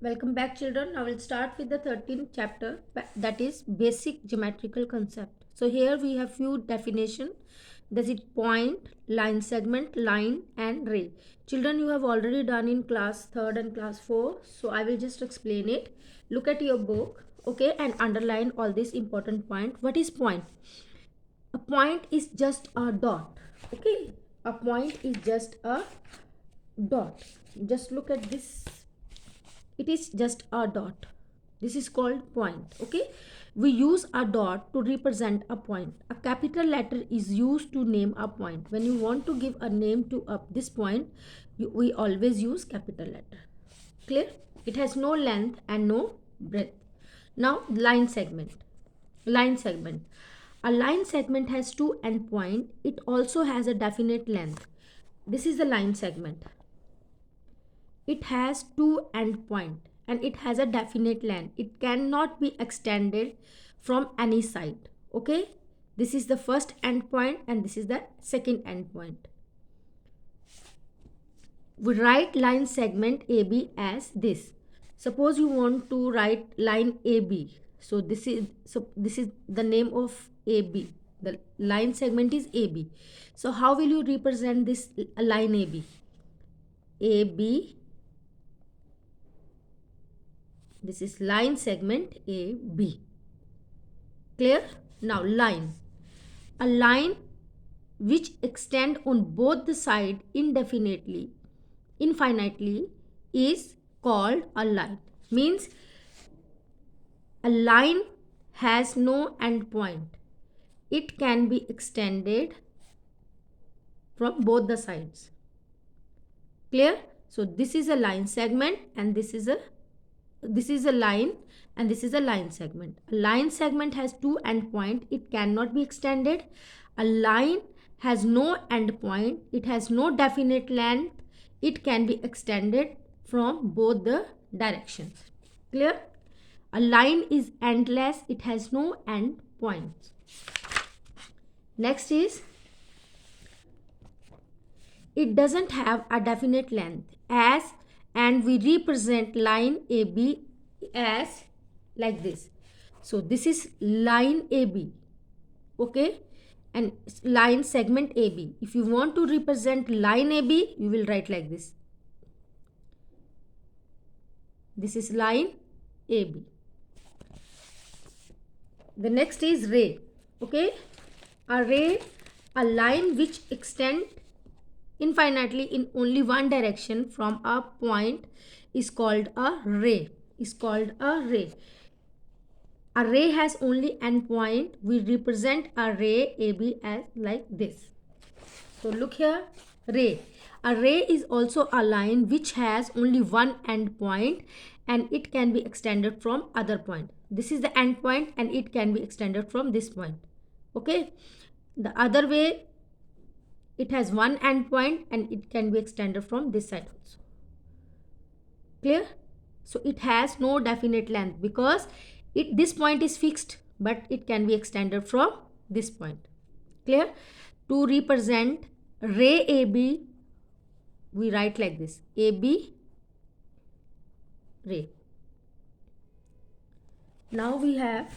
Welcome back, children. Now we'll start with the 13th chapter, that is basic geometrical concept. So here we have few definition. Does it point, line segment, line and ray? Children, you have already done in class 3rd and class 4. So I will just explain it. Look at your book, okay, and underline all this important point. What is point? A point is just a dot, okay. A point is just a dot. Just look at this, it is just a dot. This is called point, okay. We use a dot to represent a point. A capital letter is used to name a point. When you want to give a name to this point, we always use capital letter. Clear? It has no length and no breadth. Now line segment. Line segment. A line segment has two endpoints. It also has a definite length. This is the line segment. It has two endpoints and it has a definite length. It cannot be extended from any side. Okay, this is the first endpoint and this is the second endpoint. We write line segment AB as this. Suppose you want to write line AB. So this is the name of AB. The line segment is AB. So how will you represent this line AB? AB. This is line segment AB. Clear? Now line. A line which extend on both the side infinitely is called a line. Means a line has no end point. It can be extended from both the sides. Clear? So this is a line segment and this is a line and this is a line segment. A line segment has two endpoints. It cannot be extended. A line has no endpoint. It has no definite length. It can be extended from both the directions. Clear? A line is endless. It has no end points. Next is, it doesn't have a definite length and we represent line AB as like this. So this is line AB, okay, and line segment AB. If you want to represent line AB, you will write like this. This is line AB. The next is ray, okay. A ray, a line which extends infinitely in only one direction from a point is called a ray. A ray has only end point. We represent a ray AB as like this. So look here, ray. A ray is also a line which has only one end point and it can be extended from other point. This is the end point and it can be extended from this point. Okay. The other way, it has one end point and it can be extended from this side also. Clear? So it has no definite length because this point is fixed, but it can be extended from this point. Clear? To represent ray AB, we write like this: AB ray. Now we have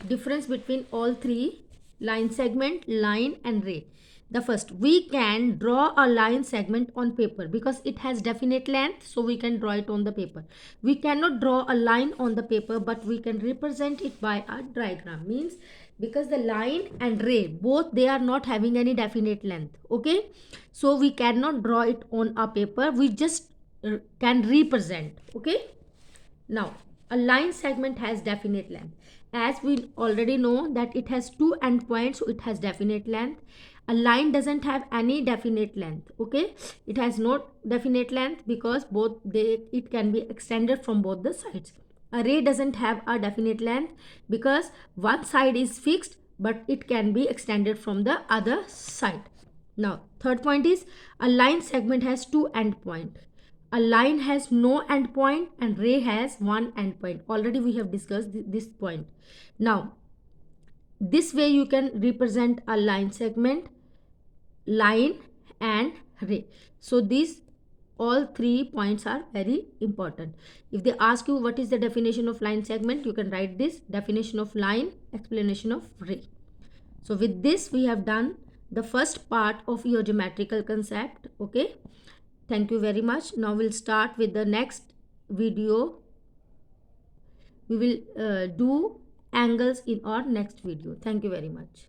difference between all three: line segment, line and ray. The first, we can draw a line segment on paper because it has definite length, so we can draw it on the paper. We cannot draw a line on the paper, but we can represent it by a diagram. Means because the line and ray, both they are not having any definite length, okay, so we cannot draw it on a paper. We just can represent, okay. Now a line segment has definite length. As we already know that it has two endpoints, so it has definite length. A line doesn't have any definite length, okay. It has no definite length because it can be extended from both the sides. A ray doesn't have a definite length because one side is fixed, but it can be extended from the other side. Now third point is, a line segment has two endpoints. A line has no endpoint and ray has one endpoint. Already we have discussed this point. Now this way you can represent a line segment, line and ray. So this all 3 points are very important. If they ask you what is the definition of line segment, you can write this: definition of line, explanation of ray. So with this we have done the first part of your geometrical concept. Okay, thank you very much. Now we'll start with the next video. We will do angles in our next video. Thank you very much.